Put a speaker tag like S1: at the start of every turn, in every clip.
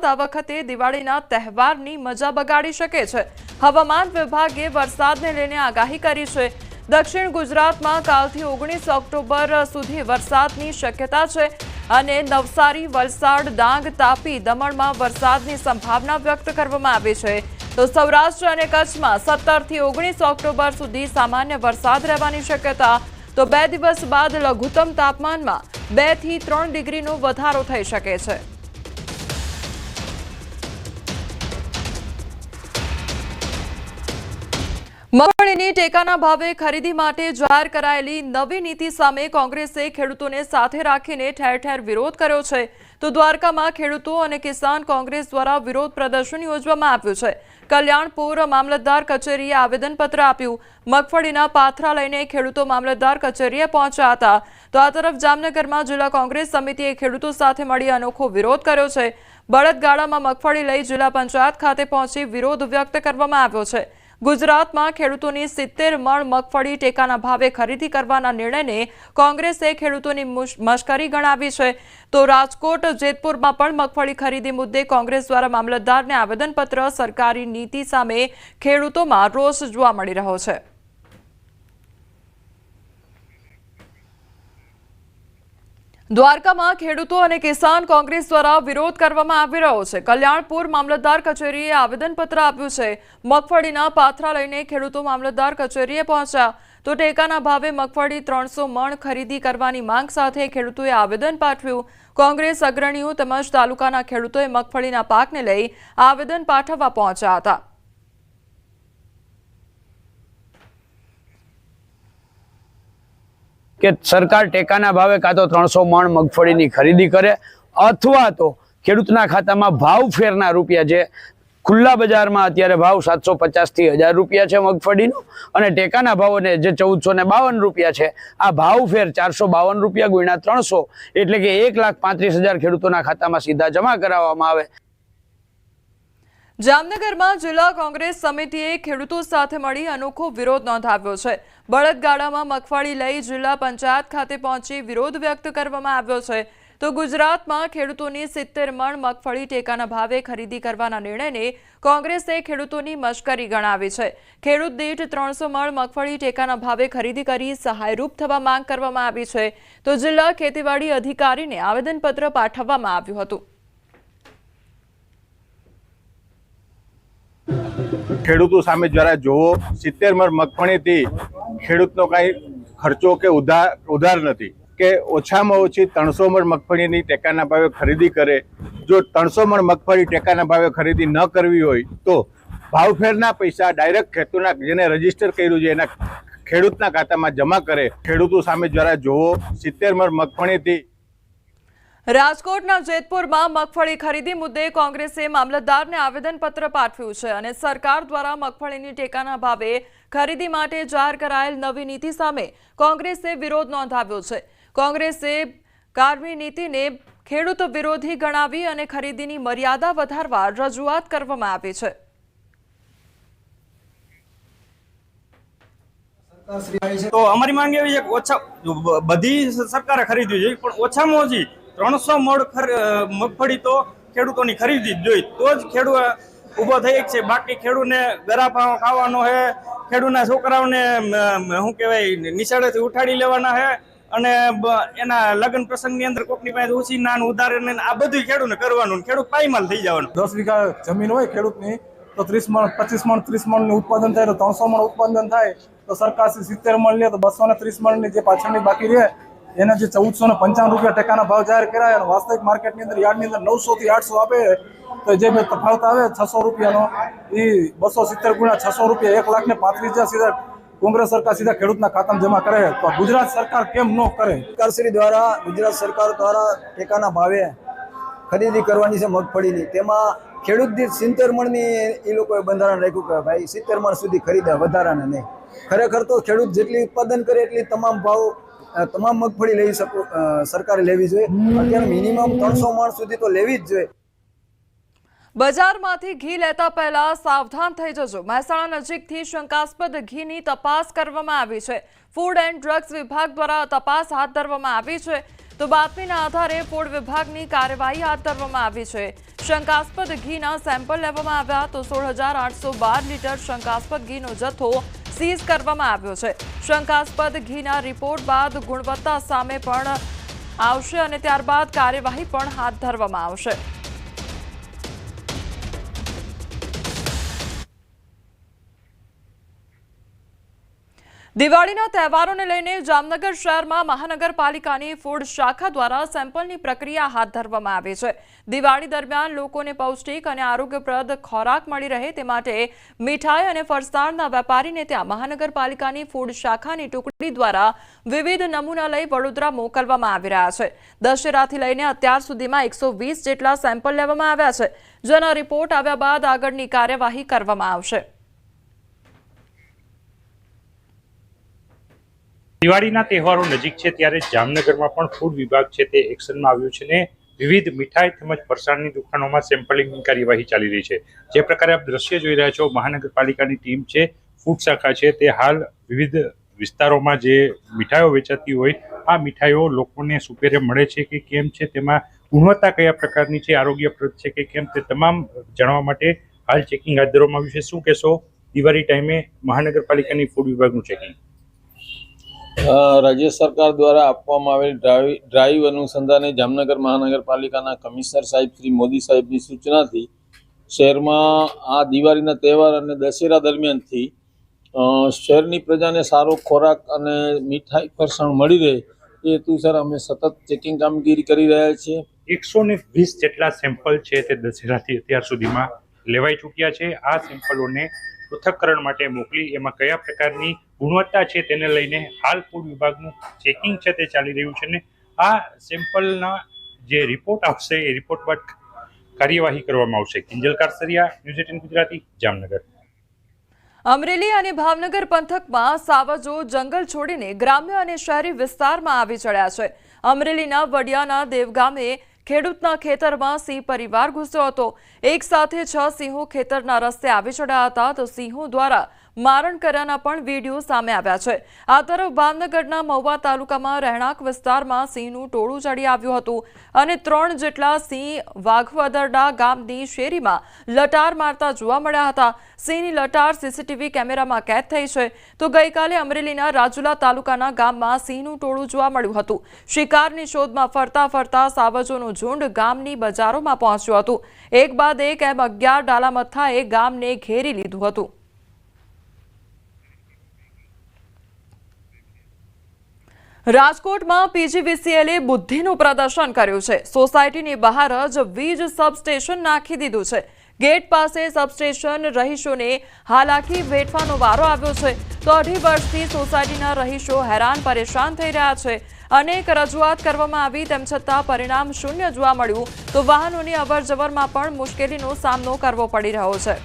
S1: આ વખતે દિવાળીના તહેવારની મજા બગાડી શકે છે। હવામાન વિભાગે વરસાદને લઈને આગાહી કરી છે। દક્ષિણ ગુજરાતમાં કાલથી 19 ઓક્ટોબર સુધી વરસાદની શક્યતા છે અને નવસારી, વલસાડ, ડાંગ, તાપી, દમણમાં વરસાદની સંભાવના વ્યક્ત કરવામાં આવી છે। તો સૌરાષ્ટ્ર અને કચ્છમાં 17 થી 19 ઓક્ટોબર સુધી સામાન્ય વરસાદ રહેવાની શક્યતા। તો 2 દિવસ બાદ લઘુત્તમ તાપમાનમાં 2 થી 3 ડિગ્રીનો વધારો થઈ શકે છે। મગફળીની ટેકાના ભાવે ખરીદી માટે જાહેર કરાયેલી નવી નીતિ સામે કોંગ્રેસે ખેડૂતોને સાથે રાખીને ઠેર ઠેર વિરોધ કર્યો છે। તો દ્વારકામાં ખેડૂતો અને કિસાન કોંગ્રેસ દ્વારા વિરોધ પ્રદર્શન યોજવામાં આવ્યું છે। કલ્યાણપુર મામલતદાર કચેરીએ આવેદનપત્ર આપ્યું। મગફળીના પાથરા લઈને ખેડૂતો મામલતદાર કચેરીએ પહોંચ્યા હતા। તો આ તરફ જામનગરમાં જિલ્લા કોંગ્રેસ સમિતિએ ખેડૂતો સાથે મળી અનોખો વિરોધ કર્યો છે। બળદગાડામાં મગફળી લઈ જિલ્લા પંચાયત ખાતે પહોંચી વિરોધ વ્યક્ત કરવામાં આવ્યો છે। ગુજરાતમાં ખેડૂતોની 70 મણ મગફળી ટેકાના ભાવે ખરીદી કરવાના નિર્ણયને કોંગ્રેસે ખેડૂતોની મશ્કરી ગણાવી છે। તો રાજકોટ, જેતપુરમાં પણ મગફળી ખરીદી મુદ્દે કોંગ્રેસ દ્વારા મામલતદારને આવેદનપત્ર। સરકારી નીતિ સામે ખેડૂતોમાં રોષ જોવા મળી રહ્યો છે। દ્વારકામાં ખેડૂતો અને કિસાન કોંગ્રેસ દ્વારા વિરોધ કરવામાં આવી રહ્યો છે। કલ્યાણપુર મામલતદાર કચેરીએ આવેદનપત્ર આપ્યું છે। મગફળીના પાથરા લઈને ખેડૂતો મામલતદાર કચેરીએ પહોંચ્યા। તો ટેકાના ભાવે મગફળી 300 મણ ખરીદી કરવાની માંગ સાથે ખેડૂતોએ આવેદન પાઠવ્યું। કોંગ્રેસ અગ્રણીઓ તેમજ તાલુકાના ખેડૂતોએ મગફળીના પાકને લઈ આવેદન પાઠવવા પહોંચ્યા હતા।
S2: કે સરકાર ટેકાના ભાવે કાં તો 300 મણ મગફળીની ખરીદી કરે અથવા તો ખેડૂતના ખાતામાં ભાવ ફેરના રૂપિયા જે ખુલ્લા બજારમાં અત્યારે ભાવ 750 થી 1000 રૂપિયા છે મગફળીનો અને ટેકાના ભાવને જે 1452 રૂપિયા છે આ ભાવ ફેર 452 રૂપિયા ગુણ્યા 300 એટલે કે 1,35,000 ખેડૂતોના ખાતામાં સીધા જમા કરાવવામાં આવે।
S1: જામનગરમાં જિલ્લા કોંગ્રેસ સમિતિએ ખેડૂતો સાથે મળી અનોખો વિરોધ નોંધાવ્યો છે। બળદગાડામાં મગફળી લઈ જિલ્લા પંચાયત ખાતે પહોંચી વિરોધ વ્યક્ત કરવામાં આવ્યો છે। તો ગુજરાતમાં ખેડૂતોની 70 મણ મગફળી ટેકાના ભાવે ખરીદી કરવાના નિર્ણયને કોંગ્રેસે ખેડૂતોની મશ્કરી ગણાવી છે। ખેડૂત દીઠ 300 મણ મગફળી ટેકાના ભાવે ખરીદી કરી સહાયરૂપ થવા માંગ કરવામાં આવી છે। તો જિલ્લા ખેતીવાડી અધિકારીને આવેદનપત્ર પાઠવવામાં આવ્યું હતું।
S3: ખેડૂતો સામે જરા જોવો, 70 મણ મગફળીથી ખેડૂતનો કાંઈ ખર્ચો કે ઉધાર નથી કે ઓછામાં ઓછી 300 મણ મગફળીની ટેકાના ભાવે ખરીદી કરે। જો 300 મણ મગફળી ટેકાના ભાવે ખરીદી ન કરવી હોય તો ભાવફેરના પૈસા ડાયરેક્ટ ખેડૂતના જેને રજીસ્ટર કર્યું છે એના ખેડૂતના ખાતામાં જમા કરે। ખેડૂતો સામે જરા જોવો, 70 મણ મગફળીથી
S1: રાજકોટના જેતપુરમાં મગફળી ખરીદી મુદ્દે કોંગ્રેસે મામલતદારને આવેદનપત્ર પાઠવ્યું છે અને સરકાર દ્વારા મગફળીની ટેકાના ભાવે ખરીદી માટે જાહેર કરાયેલ નવી નીતિ સામે કોંગ્રેસે વિરોધ નોંધાવ્યો છે। કોંગ્રેસે કારમી નીતિને ખેડૂત વિરોધી ગણાવી અને ખરીદીની મર્યાદા વધારવા રજૂઆત કરવામાં આવી છે।
S4: તો અમારી માંગ એવી છે કે ઓછા બધી સરકારે ખરીદવી જોઈએ પણ ઓછામાં ઓછી 300 મણ મગફળી તો ખેડૂતોની ખરીદી જ જોઈએ તો જ ખેડૂત ઊભો થઈ છે। બાકી ખેડૂતને ગરાફા ખાવાનો છે, ખેડૂતના છોકરાઓને શું કહેવાય નિશાળેથી ઉઠાડી લેવાના છે અને એના લગ્ન પ્રસંગની અંદર કોકની પાસે ઓછી નાન ઉધાર આ બધું ખેડૂતને કરવાનું, ખેડૂત પાયમાલ થઈ જવાનું।
S5: 10 વીઘા જમીન હોય ખેડૂતની તો 30 મણ, 25 મણ, 30 મણનું ઉત્પાદન થાય તો 300 મણ ઉત્પાદન થાય તો સરકાર 70 મણ લે તો 230 મણની જે પાછળની બાકી રહે એને જે 1455 રૂપિયા ટેકાના ભાવ જાહેર કરાય અને વાસ્તવિક માર્કેટની અંદર યાર્ડની અંદર 900 થી 800 આપે તો જે તફાવત આવે 600 રૂપિયાનો એ 270 ગુણ્યા 600 રૂપિયા 1,35,000 સીધા કોંગ્રેસ સરકાર સીધા ખેડૂતના ખાતામાં જમા કરે। તો ગુજરાત સરકાર કેમ ન કરે?
S6: સરકારશ્રી દ્વારા ગુજરાત સરકાર દ્વારા ટેકાના ભાવે ખરીદી કરવાની છે મગફળીની, તેમાં ખેડૂત દીઠ 70 મણની એ લોકોએ બંધારણ રાખ્યું કે ભાઈ 70 મણ સુધી ખરીદે, વધારાને નહીં। ખરેખર તો ખેડૂત જેટલી ઉત્પાદન કરે એટલી તમામ મગફળી લઈ સરકારે લેવી જોઈએ। અત્યારે મિનિમમ 300 મણ સુધી તો લેવી જ જોઈએ।
S1: બજારમાંથી ઘી લેતા પહેલા સાવધાન થઈ જજો। મહેસાણા નજીકથી શંકાસ્પદ ઘીની તપાસ કરવામાં આવી છે। ફૂડ એન્ડ ડ્રગ્સ વિભાગ દ્વારા તપાસ હાથ ધરવામાં આવી છે। તો બાતમીના આધારે ફૂડ વિભાગની કાર્યવાહી હાથ ધરવામાં આવી છે। શંકાસ્પદ ઘીના સેમ્પલ લેવામાં આવ્યા તો 16,812 લીટર શંકાસ્પદ ઘીનો જથ્થો સીઝ કરવામાં આવ્યો છે. શંકાસ્પદ ઘીના રિપોર્ટ બાદ ગુણવત્તા સામે પણ આવશે અને ત્યારબાદ કાર્યવાહી પણ હાથ ધરવામાં આવશે. દિવાળીના તહેવારોને લઈને જામનગર શહેરમાં મહાનગરપાલિકાની ફૂડ શાખા દ્વારા સેમ્પલની પ્રક્રિયા હાથ ધરવામાં આવી છે. દિવાળી દરમિયાન લોકોને પૌષ્ટિક અને આરોગ્યપ્રદ ખોરાક મળી રહે તે માટે મીઠાઈ અને ફરસાણના વેપારીને ત્યાં મહાનગરપાલિકાની ફૂડ શાખાની ટુકડી દ્વારા વિવિધ નમૂના લઈ વડોદરા મોકલવામાં આવી રહ્યા છે. દશેરાથી લઈને અત્યાર સુધીમાં 120 જેટલા સેમ્પલ લેવામાં આવ્યા છે, જેના રિપોર્ટ આવ્યા બાદ આગળની કાર્યવાહી કરવામાં આવશે.
S7: દિવાળીના તહેવારો નજીક છે ત્યારે જામનગરમાં પણ ફૂડ વિભાગ છે તે એક્શનમાં આવ્યું છે ને વિવિધ મીઠાઈ તેમજ ફરસાણની દુકાનોમાં સેમ્પલિંગની કાર્યવાહી ચાલી રહી છે. જે પ્રકારે આપ દ્રશ્ય જોઈ રહ્યા છો, મહાનગરપાલિકાની ટીમ છે, ફૂડ શાખા છે, તે હાલ વિવિધ વિસ્તારોમાં જે મીઠાઈઓ વેચાતી હોય આ મીઠાઈઓ લોકોને સુપેરે મળે છે કે કેમ છે, તેમાં ગુણવત્તા કયા પ્રકારની છે, આરોગ્યપ્રદ છે કે કેમ, તે તમામ જાણવા માટે હાલ ચેકિંગ હાથ ધરવામાં આવ્યું છે. શું કહેશો, દિવાળી ટાઈમે મહાનગરપાલિકાની ફૂડ વિભાગનું ચેકિંગ?
S8: રાજ્ય સરકાર દ્વારા આપવામાં આવેલ ડ્રાઈવ અનુસંધાને જામનગર મહાનગરપાલિકાના કમિશનર સાહેબ શ્રી મોદી સાહેબની સૂચનાથી શહેરમાં આ દિવાળીના તહેવાર અને દશેરા દરમિયાનથી શહેરની પ્રજાને સારો ખોરાક અને મીઠાઈ ફરસાણ મળી રહે એ હેતુસર અમે સતત ચેકિંગ કામગીરી કરી રહ્યા છીએ.
S7: 120 જેટલા સેમ્પલ છે તે દશેરાથી અત્યાર સુધીમાં લેવાઈ ચૂક્યા છે. આ સેમ્પલોને પૃથ્થકરણ માટે મોકલી એમાં કયા પ્રકારની ગુણવત્તા છે તેને લઈને હાલ ફૂડ વિભાગનું ચેકિંગ છે તે ચાલી રહ્યું છે ને આ સેમ્પલના જે રિપોર્ટ આવશે એ રિપોર્ટ બાદ કાર્યવાહી કરવામાં આવશે. કિંજલ કારસરિયા, ન્યૂઝ 18 ગુજરાતી, જામનગર.
S1: અમરેલી અને ભાવનગર પંથકમાં સાવજો જંગલ છોડીને ગ્રામ્ય અને શહેરી વિસ્તારમાં આવી ચડ્યા છે. અમરેલીના વડિયાના દેવગામે ખેડૂતના ખેતરમાં સિંહ પરિવાર ઘૂસ્યો હતો. એક સાથે 6 સિંહો ખેતરના રસ્તે આવી ચડ્યા હતા તો સિંહો દ્વારા મારણ કર્યાના પણ વિડીયો સામે આવ્યા છે. આ તરફ ભાવનગરના મહુવા તાલુકામાં રહેણાંક વિસ્તારમાં સિંહનું ટોળું ચડી આવ્યું હતું અને 3 જેટલા સિંહ વાઘવદરડા ગામની શેરીમાં લટાર મારતા જોવા મળ્યા હતા. સિંહની લટાર સીસીટીવી કેમેરામાં કેદ થઈ છે. તો ગઈકાલે અમરેલીના રાજુલા તાલુકાના ગામમાં સિંહનું ટોળું જોવા મળ્યું હતું. શિકારની શોધમાં ફરતા ફરતા સાવજોનું ઝુંડ ગામની બજારોમાં પહોંચ્યું હતું. એક બાદ એક એમ 11 ડાલામથ્થાએ ગામને ઘેરી લીધું હતું. રાજકોટમાં પીજીવીસીએલે બુદ્ધિનું પ્રદર્શન કર્યું છે. સોસાયટીની બહાર જ વીજ સબસ્ટેશન નાખી દીધું છે. ગેટ પાસે સબસ્ટેશન રહીશોને હાલાકી વેઠવાનો વારો આવ્યો છે. તો 2.5 વર્ષથી સોસાયટીના રહીશો હેરાન પરેશાન થઈ રહ્યા છે. અનેક રજૂઆત કરવામાં આવી તેમ છતાં પરિણામ શૂન્ય જોવા મળ્યું તો વાહનોની અવરજવરમાં પણ મુશ્કેલીનો સામનો કરવો પડી રહ્યો છે.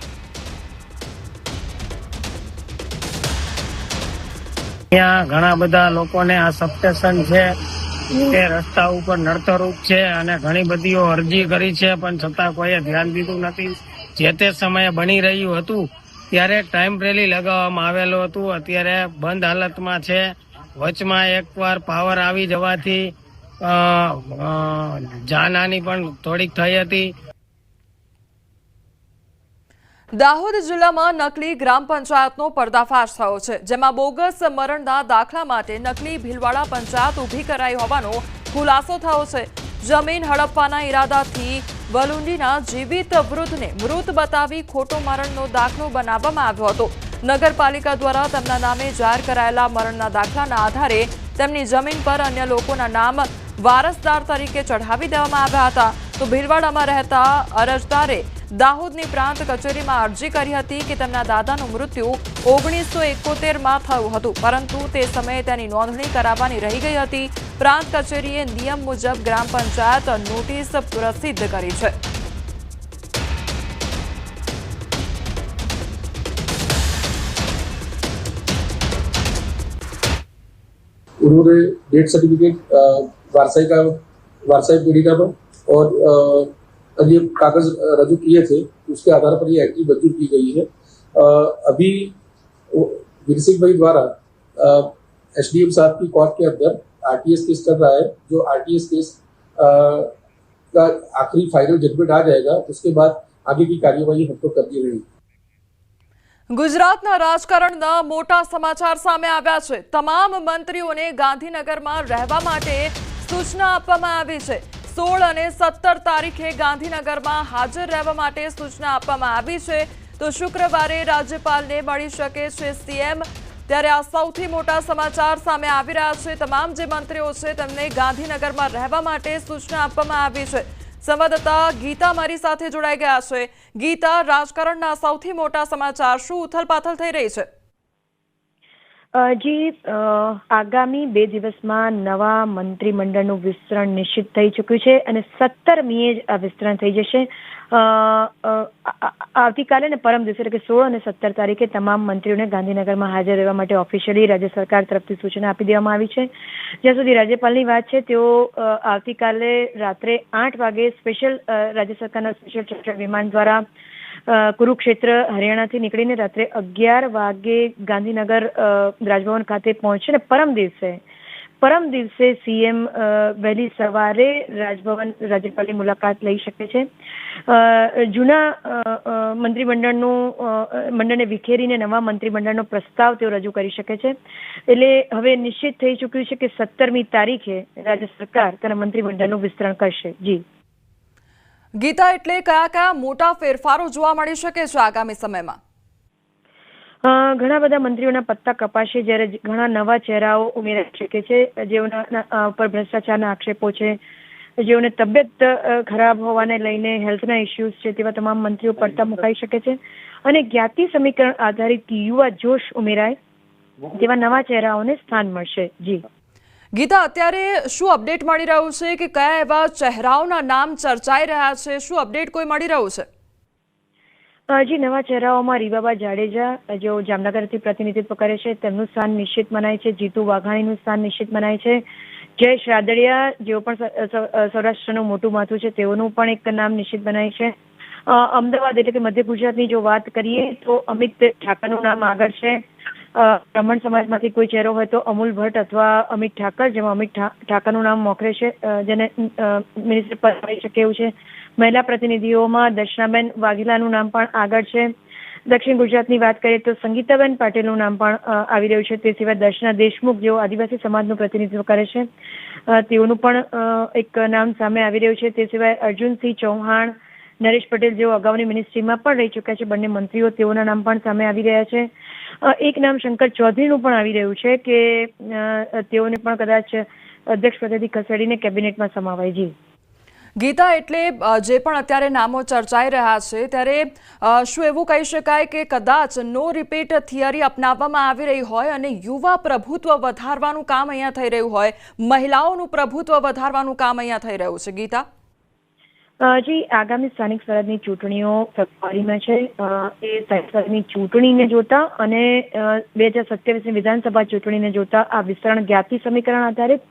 S9: ત્યાં ઘણા બધા લોકોને આ સબસ્ટેશન છે તે રસ્તા ઉપર નડતરરૂપ છે અને ઘણી બધીઓ અરજી કરી છે પણ છતાં કોઈએ ધ્યાન દીધું નથી. જે તે સમયે બની રહ્યું હતું ત્યારે ટાઈમ રેલી લગાવવામાં આવેલું હતું. અત્યારે બંધ હાલતમાં છે. વચમાં એકવાર પાવર આવી જવાથી જાનહાની પણ થોડીક થઈ હતી.
S1: દાહોદ જિલ્લામાં નકલી ગ્રામ પંચાયતનો પર્દાફાશ થયો છે, જેમાં બોગસ મરણના દાખલા માટે નકલી ભીલવાડા પંચાયત ઊભી કરાઈ હોવાનો ખુલાસો થયો છે. જમીન હડપવાના ઈરાદાથી વલુંડીના જીવિત વૃદ્ધને મૃત બતાવી ખોટો મરણનો દાખલો બનાવવામાં આવ્યો હતો. નગરપાલિકા દ્વારા તેમના નામે જાહેર કરાયેલા મરણના દાખલાના આધારે તેમની જમીન પર અન્ય લોકોના નામ વારસદાર તરીકે ચઢાવી દેવામાં આવ્યા હતા. તો ભીલવાડામાં રહેતા અરજદારે દાહોદની પ્રાંત કચેરીમાં અરજી કરી હતી કે તેમના દાદાનું મૃત્યુ 1971માં થયું હતું, પરંતુ તે સમયે તેની નોંધણી કરાવવાની રહી ગઈ હતી. પ્રાંત કચેરીએ નિયમ મુજબ ગ્રામ પંચાયત નોટિસ પ્રસિદ્ધ કરી છે.
S10: उन्होंने डेथ सर्टिफिकेट वारसाई पीड़िता पर और अन्य कागज रजू किए थे, उसके आधार पर ये एंट्री मंजूर की गई है. अभी वीर सिंह भाई द्वारा एसडीएम साहब की कोर्ट के अंदर आरटीएस केस कर रहा है. जो आरटीएस केस का आखिरी फाइनल जजमेंट आ जाएगा उसके बाद आगे की कार्यवाही हम तो करती रहेगी।
S1: ગુજરાતના રાજકારણના મોટા સમાચાર સામે આવ્યા છે। તમામ મંત્રીઓને ગાંધીનગરમાં રહેવા માટે સૂચના આપવામાં આવી છે। 16 અને 17 તારીખે ગાંધીનગરમાં હાજર રહેવા માટે સૂચના આપવામાં આવી છે। તો શુક્રવારે રાજ્યપાલને મળી શકે છે સીએમ। ત્યારે આ સૌથી મોટા સમાચાર સામે આવી રહ્યા છે। તમામ જે મંત્રીઓ છે તેમને ગાંધીનગરમાં રહેવા માટે સૂચના આપવામાં આવી છે। સંવાદદાતા ગીતા મારી સાથે જોડાઈ ગયા છે। ગીતા, રાજકારણના સૌથી મોટા સમાચાર, શું ઉથલપાથલ થઈ રહી છે?
S11: જી, આગામી 2 દિવસમાં નવા મંત્રીમંડળનું વિસ્તરણ નિશ્ચિત થઈ ચૂક્યું છે અને 17મીએ જ આ વિસ્તરણ થઈ જશે। આવતીકાલે ને પરમ દિવસે એટલે કે 16 અને 17 તારીખે તમામ મંત્રીઓને ગાંધીનગરમાં હાજર રહેવા માટે ઓફિશિયલી રાજ્ય સરકાર તરફથી સૂચના આપી દેવામાં આવી છે। જ્યાં સુધી રાજ્યપાલની વાત છે, તેઓ આવતીકાલે રાત્રે 8 વાગે સ્પેશિયલ રાજ્ય સરકારના સ્પેશિયલ ચાર્ટર વિમાન દ્વારા કુરુક્ષેત્ર હરિયાણાથી નીકળીને રાત્રે 11 વાગે ગાંધીનગર રાજભવન ખાતે પહોંચશે ને પરમ દિવસે સીએમ વહેલી સવારે રાજભવન રાજ્યપાલની મુલાકાત લઈ શકે છે। જૂના મંત્રીમંડળને વિખેરીને નવા મંત્રીમંડળનો પ્રસ્તાવ તેઓ રજૂ કરી શકે છે। એટલે હવે નિશ્ચિત થઈ ચૂક્યું છે કે 17મી તારીખે રાજ્ય સરકાર તેના મંત્રીમંડળનું વિસ્તરણ કરશે। જી
S1: ગીતા, એટલે કયા કયા મોટા ફેરફારો જોવા મળી શકે છે આગામી સમયમાં?
S11: ઘણા બધા મંત્રીઓના પત્તા કપાશે, જ્યારે ઘણા નવા ચહેરાઓ ઉમેરાઈ શકે છે, જેઓના ઉપર ભ્રષ્ટાચારના આક્ષેપો છે, જેઓને તબિયત ખરાબ હોવાને લઈને હેલ્થના ઇસ્યુઝ છે, તેવા તમામ મંત્રીઓ પડતા મુકાઈ શકે છે અને જ્ઞાતિ સમીકરણ આધારિત યુવા જોશ ઉમેરાય તેવા નવા ચહેરાઓને સ્થાન મળશે। જી
S1: ગીતા, અત્યારે શું અપડેટ મળી રહ્યું છે કે કયા એવા ચહેરાઓના નામ ચર્ચાઈ રહ્યા છે? શું અપડેટ કોઈ મળી રહ્યું છે?
S11: જી, નવા ચહેરાઓમાં રીવાબા જાડેજા, જેઓ જામનગરથી પ્રતિનિધિત્વ કરે છે, તેમનું સ્થાન નિશ્ચિત મનાય છે। જીતુ વાઘાણીનું સ્થાન નિશ્ચિત મનાય છે। જયેશ રાદડિયા, જેઓ પણ સૌરાષ્ટ્રનું મોટું માથું છે, તેઓનું પણ એક નામ નિશ્ચિત મનાય છે। અમદાવાદ એટલે કે મધ્ય ગુજરાતની જો વાત કરીએ તો અમિત ઠાકરનું નામ આગળ છે। બ્રાહ્મણ સમાજમાંથી કોઈ ચહેરો હોય તો અમૂલ ભટ્ટ અથવા અમિત ઠાકર, જેમાં અમિત ઠાકરનું નામ મોખરે છે, જેને મિનિસ્ટર પર આવી શકે એવું છે। મહિલા પ્રતિનિધિઓમાં દર્શનાબેન વાઘેલાનું નામ પણ આગળ છે। દક્ષિણ ગુજરાતની વાત કરીએ તો સંગીતાબેન પાટીલનું નામ પણ આવી રહ્યું છે। તે સિવાય દર્શના દેશમુખ, જેઓ આદિવાસી સમાજનું પ્રતિનિધિત્વ કરે છે, તેઓનું પણ એક નામ સામે આવી રહ્યું છે। તે સિવાય અર્જુનસિંહ ચૌહાણ, નરેશ પટેલ, જેઓ અગાઉની મિનિસ્ટ્રીમાં પણ રહી ચૂક્યા છે, બંને મંત્રીઓ, તેઓના નામ પણ સામે આવી રહ્યા છે। એક નામ શંકર ચૌધરીનું પણ આવી રહ્યું છે કે તેઓને પણ કદાચ અધ્યક્ષ પદેથી ખસેડીને કેબિનેટમાં સમાવાય। જી
S1: ગીતા, એટલે જે પણ અત્યારે નામો ચર્ચાઈ રહ્યા છે, ત્યારે શું એવું કહી શકાય કે કદાચ નો રિપીટ થિયરી અપનાવવામાં આવી રહી હોય અને યુવા પ્રભુત્વ વધારવાનું કામ અહીંયા થઈ રહ્યું હોય, મહિલાઓનું પ્રભુત્વ વધારવાનું કામ અહીંયા થઈ રહ્યું છે? ગીતા
S11: જી, આગામી સ્થાનિક સ્વરાજની ચૂંટણીઓ ફેબ્રુઆરીમાં છે। એ સ્થાનિક સ્વરાજની ચૂંટણીને જોતા અને 2027ની વિધાનસભા ચૂંટણીને જોતા આ વિસ્તરણ જ્ઞાતિ સમીકરણ આધારિત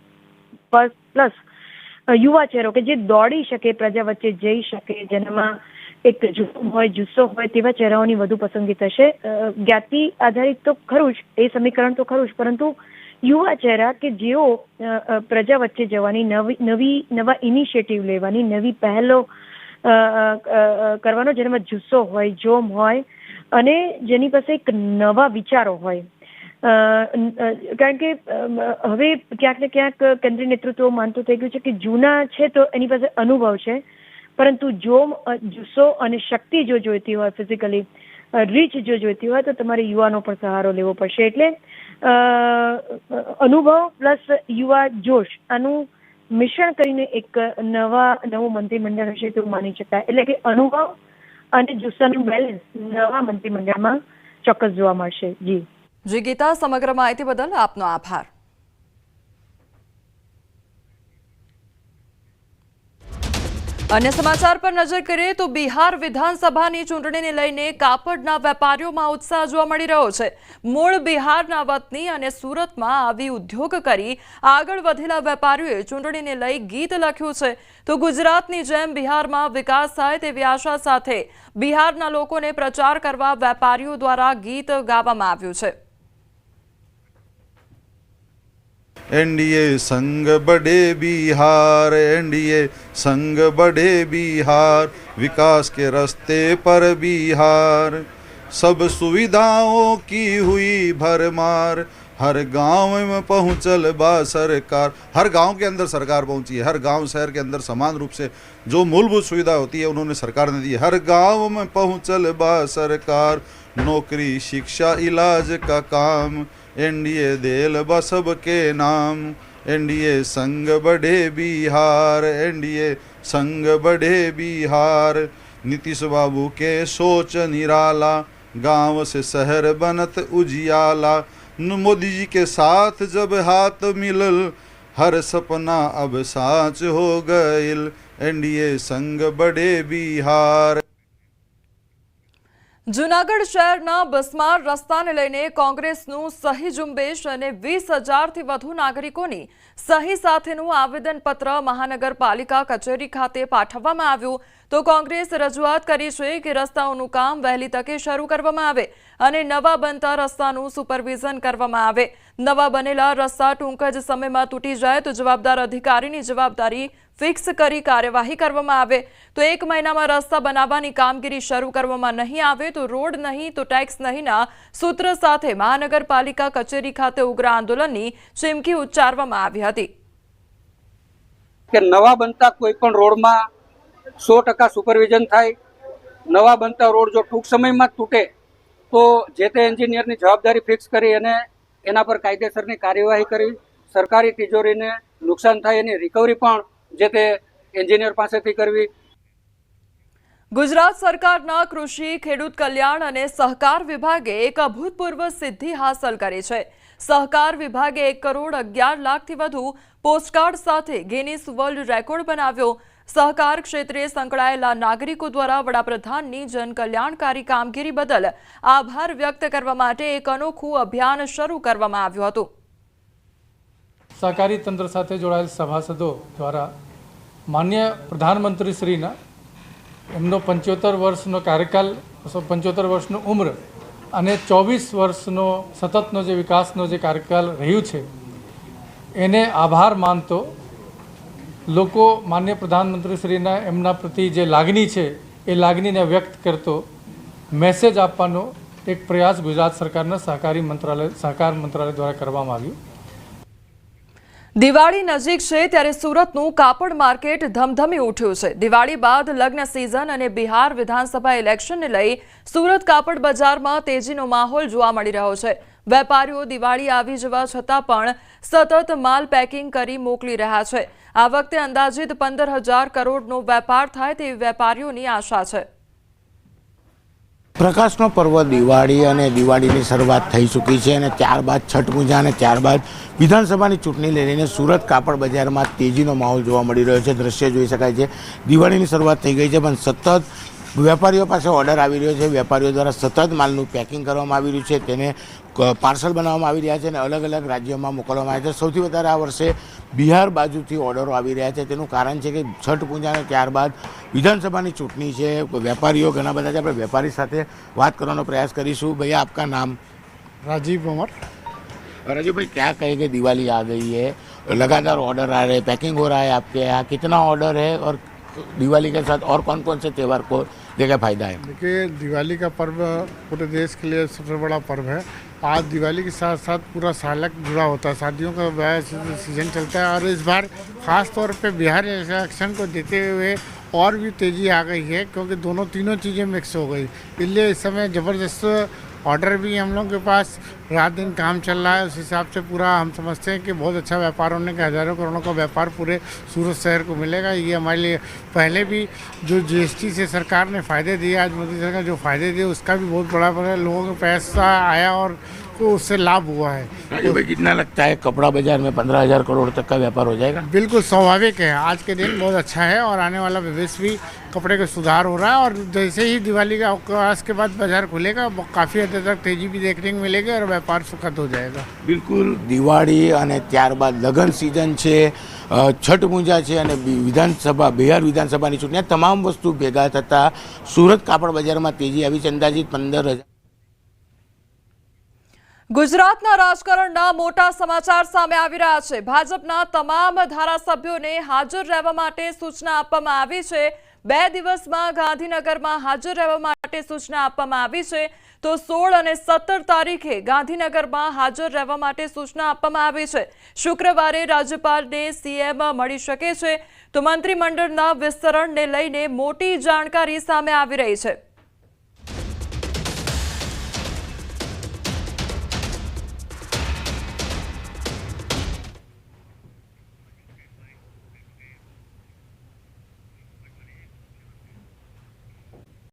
S11: પ્લસ યુવા ચહેરો કે જે દોડી શકે, પ્રજા વચ્ચે જઈ શકે, જેનામાં એક જુસ્સો હોય તેવા ચહેરાઓની વધુ પસંદગી થશે। જ્ઞાતિ આધારિત તો ખરું જ, એ સમીકરણ તો ખરું જ, પરંતુ યુવા ચહેરા કે જેઓ પ્રજા વચ્ચે જવાની, નવા ઇનિશિયેટિવ લેવાની, નવી પહેલો કરવાનો, જેનામાં જુસ્સો હોય, જોમ હોય અને જેની પાસે એક નવા વિચારો હોય। કારણ કે હવે ક્યાંક ને ક્યાંક કેન્દ્રીય નેતૃત્વ માનતું થઈ ગયું છે કે જૂના છે તો એની પાસે અનુભવ છે, પરંતુ જોમ, જુસ્સો અને શક્તિ જો જોઈતી હોય, ફિઝિકલી રીચ જો જોઈતી હોય, તો તમારે યુવાનો પર સહારો લેવો પડશે। એટલે અનુભવ પ્લસ યુવા જોશ, આનું મિશ્રણ કરીને એક નવું મંત્રીમંડળ હશે તેવું માની શકાય। એટલે કે અનુભવ અને જુસ્સાનું બેલેન્સ નવા મંત્રીમંડળમાં ચોક્કસ જોવા મળશે। જી
S1: ગીતા, સમગ્ર માહિતી બદલ આપનો આભાર। अन्य समाचार पर नजर करें तो बिहार विधानसभाની ચૂંટણીને લઈને કાપડના વેપારીઓમાં ઉત્સાહ જોવા મળી રહ્યો છે। મૂળ બિહારના વતની અને સુરતમાં આવી ઉદ્યોગ કરી આગળ વધેલા વેપારીઓએ ચૂંટણીને લઈ ગીત લખ્યું છે। તો ગુજરાતની જેમ બિહારમાં વિકાસ થાય તેવી આશા સાથે બિહારના લોકોને પ્રચાર કરવા વેપારીઓ દ્વારા ગીત ગાવામાં આવ્યું છે।
S12: एनडीए संग बढ़े बिहार, एनडीए संग बढ़े बिहार, विकास के रास्ते पर बिहार, सब सुविधाओं की हुई भरमार, हर गांव में पहुंचल बा सरकार। हर गांव के अंदर सरकार पहुंची है, हर गांव शहर के अंदर समान रूप से जो मूलभूत सुविधा होती है उन्होंने सरकार ने दी है। हर गांव में पहुंचल बा सरकार, नौकरी शिक्षा इलाज का काम, एनडीए देल बा सबके नाम, एनडीए संग बढ़े बिहार, एनडीए संग बढ़े बिहार, नीतीश बाबू के सोच निराला, गांव से शहर बनत उजियाला, मोदी जी के साथ जब हाथ मिलल, हर सपना अब साच हो गइल, एनडीए संग बढ़े बिहार।
S1: જૂનાગઢ શહેરના બસમાર રસ્તાને લઈને કોંગ્રેસનું સહી ઝુંબેશ અને 20,000થી વધુ નાગરિકોની સહી સાથેનું આવેદનપત્ર મહાનગરપાલિકા કચેરી ખાતે પાઠવવામાં આવ્યું તો કોંગ્રેસ રજૂઆત કરી છે કે રસ્તાઓનું કામ વહેલી તકે શરૂ કરવામાં આવે અને નવા બનતા રસ્તાનું સુપરવિઝન કરવામાં આવે। નવા બનેલા રસ્તા ટૂંક જ સમયમાં તૂટી જાય તો જવાબદાર અધિકારીની જવાબદારી ફિક્સ કરી કાર્યવાહી કરવામાં આવે। તો 1 મહિનામાં રસ્તા બનાવવાની કામગીરી શરૂ કરવામાં નહીં આવે તો રોડ નહીં તો ટેક્સ નહીંના સૂત્ર સાથે મહાનગરપાલિકા કચેરી ખાતે ઉગ્ર આંદોલનની ચીમકી ઉચ્ચારવામાં આવી હતી।
S13: કે નવા બનતા કોઈ પણ રોડમાં 100% સુપરવિઝન થાય। નવા બનતા રોડ જો ટૂંક સમયમાં તૂટે તો જે તે એન્જિનિયરની જવાબદારી ફિક્સ કરી અને એના પર કાયદેસરની કાર્યવાહી કરી સરકારી તિજોરીને નુકસાન થાય એની રિકવરી પણ જે તે એન્જિનિયર પાસેથી કરવી।
S1: ગુજરાત સરકારના કૃષિ ખેડૂત કલ્યાણ અને સહકાર વિભાગે એક અભૂતપૂર્વ સિદ્ધિ હાંસલ કરી છે। સહકાર વિભાગે 1 કરોડ 11 લાખથી વધુ પોસ્ટકાર્ડ સાથે ગિનીસ વર્લ્ડ રેકોર્ડ બનાવ્યો। સહકાર ક્ષેત્રે સંકળાયેલા નાગરિકો દ્વારા વડાપ્રધાનની જનકલ્યાણકારી કામગીરી બદલ આભાર વ્યક્ત કરવા માટે એક અનોખું અભિયાન શરૂ કરવામાં આવ્યું હતું।
S5: સહકારી તંત્ર સાથે જોડાયેલ સભાસદો દ્વારા માન્ય પ્રધાનમંત્રીશ્રીના એમનો 75 વર્ષનો કાર્યકાલ, 75 વર્ષનો ઉંમર અને 24 વર્ષનો સતતનો જે વિકાસનો જે કાર્યકાલ રહ્યું છે એને આભાર માનતો લોકો માન્ય પ્રધાનમંત્રીશ્રીના એમના પ્રતિ જે લાગણી છે એ લાગણીને વ્યક્ત કરતો મેસેજ આપવાનો એક પ્રયાસ ગુજરાત સરકારના સહકાર મંત્રાલય દ્વારા કરવામાં આવ્યું।
S1: દિવાળી નજીક છે ત્યારે સુરતનું કાપડ માર્કેટ ધમધમી ઉઠ્યું છે। દિવાળી બાદ લગ્ન સિઝન અને બિહાર વિધાનસભા ઇલેક્શનને લઈ સુરત કાપડ બજારમાં તેજીનો માહોલ જોવા મળી રહ્યો છે। વેપારીઓ દિવાળી આવી જવા છતાં પણ સતત માલ પેકિંગ કરી મોકલી રહ્યા છે। આ વખતે અંદાજિત 15,000 કરોડનો વેપાર થાય તેવી વેપારીઓની આશા છે।
S14: પ્રકાશનો પર્વ દિવાળી અને દિવાળીની શરૂઆત થઈ ચૂકી છે અને ત્યારબાદ છઠ પૂજા અને ત્યારબાદ વિધાનસભાની ચૂંટણી લઈને સુરત કાપડ બજારમાં તેજીનો માહોલ જોવા મળી રહ્યો છે। દ્રશ્ય જોઈ શકાય છે, દિવાળીની શરૂઆત થઈ ગઈ છે પણ સતત વેપારીઓ પાસે ઓર્ડર આવી રહ્યો છે। વેપારીઓ દ્વારા સતત માલનું પેકિંગ કરવામાં આવી રહ્યું છે, તેને પાર્સલ બનાવવામાં આવી રહ્યા છે અને અલગ અલગ રાજ્યોમાં મોકલવામાં આવે છે। સૌથી વધારે આ વર્ષે બિહાર બાજુથી ઓર્ડરો આવી રહ્યા છે। તેનું કારણ છે કે છઠ પૂજા અને ત્યારબાદ વિધાનસભાની ચૂંટણી છે। વેપારીઓ ઘણા બધા છે, આપણે વેપારી સાથે વાત કરવાનો પ્રયાસ કરીશું। भैया आपका नाम?
S15: राजीव अमर।
S14: राजीव भाई, क्या कहेंगे, दिवाली आ गई है, लगातार ऑर्डर आ रहे हैं, पैकिंग हो रहा है आपके यहाँ, कितना ऑर्डर है और दिवाली के साथ और कौन कौन से त्यौहार को लेकर फायदा है?
S15: देखिए, दिवाली का पर्व पूरे देश के लिए सबसे बड़ा पर्व है। आज दिवाली के साथ साथ पूरा सालक जुड़ा होता है, शादियों का सीजन चलता है और इस बार ख़ास तौर पे बिहार इलेक्शन को देते हुए और भी तेज़ी आ गई है क्योंकि तीनों चीज़ें मिक्स हो गई। इसलिए इस समय ज़बरदस्त ऑर्डर भी हम लोगों के पास रात दिन काम चल रहा है। उस हिसाब से पूरा हम समझते हैं कि बहुत अच्छा व्यापार होने का, हज़ारों करोड़ों का व्यापार पूरे सूरत शहर को मिलेगा। ये हमारे लिए पहले भी जो GST से सरकार ने फ़ायदे दिए, आज मोदी सरकार जो फ़ायदे दिए उसका भी बहुत बड़ा लोगों को पैसा आया और को उससे लाभ हुआ है।
S14: भाई, कितना लगता है कपड़ा बाजार में 15,000 करोड़ तक का व्यापार हो जाएगा?
S15: बिल्कुल स्वाभाविक है, आज के दिन बहुत अच्छा है और आने वाला भविष्य भी कपड़े का सुधार हो रहा है। और जैसे ही दिवाली का अवकाश के बाद बाजार खुलेगा काफ़ी हद तक तेजी भी देखने को मिलेगी और व्यापार सुखद हो जाएगा।
S14: बिल्कुल, दिवाળી અને ત્યારબાદ લગ્ન સિઝન છે, છઠ પૂજા છે અને બિહાર વિધાનસભાની ચૂંટણી, આ તમામ વસ્તુ ભેગા થતાં સુરત કાપડ બજારમાં તેજી આવી છે। અંદાજિત 15,000
S1: ગુજરાતના રાજકારણના મોટા સમાચાર સામે આવી રહ્યા છે। ભાજપના તમામ ધારાસભ્યોને હાજર રહેવા માટે સૂચના આપવામાં આવી છે। 2 દિવસમાં ગાંધીનગરમાં હાજર રહેવા માટે સૂચના આપવામાં આવી છે। તો 16 અને 17 તારીખે ગાંધીનગરમાં હાજર રહેવા માટે સૂચના આપવામાં આવી છે। શુક્રવારે રાજ્યપાલને સીએમ મળી શકે છે। તો મંત્રીમંડળના વિસ્તરણને લઈને મોટી જાણકારી સામે આવી રહી છે।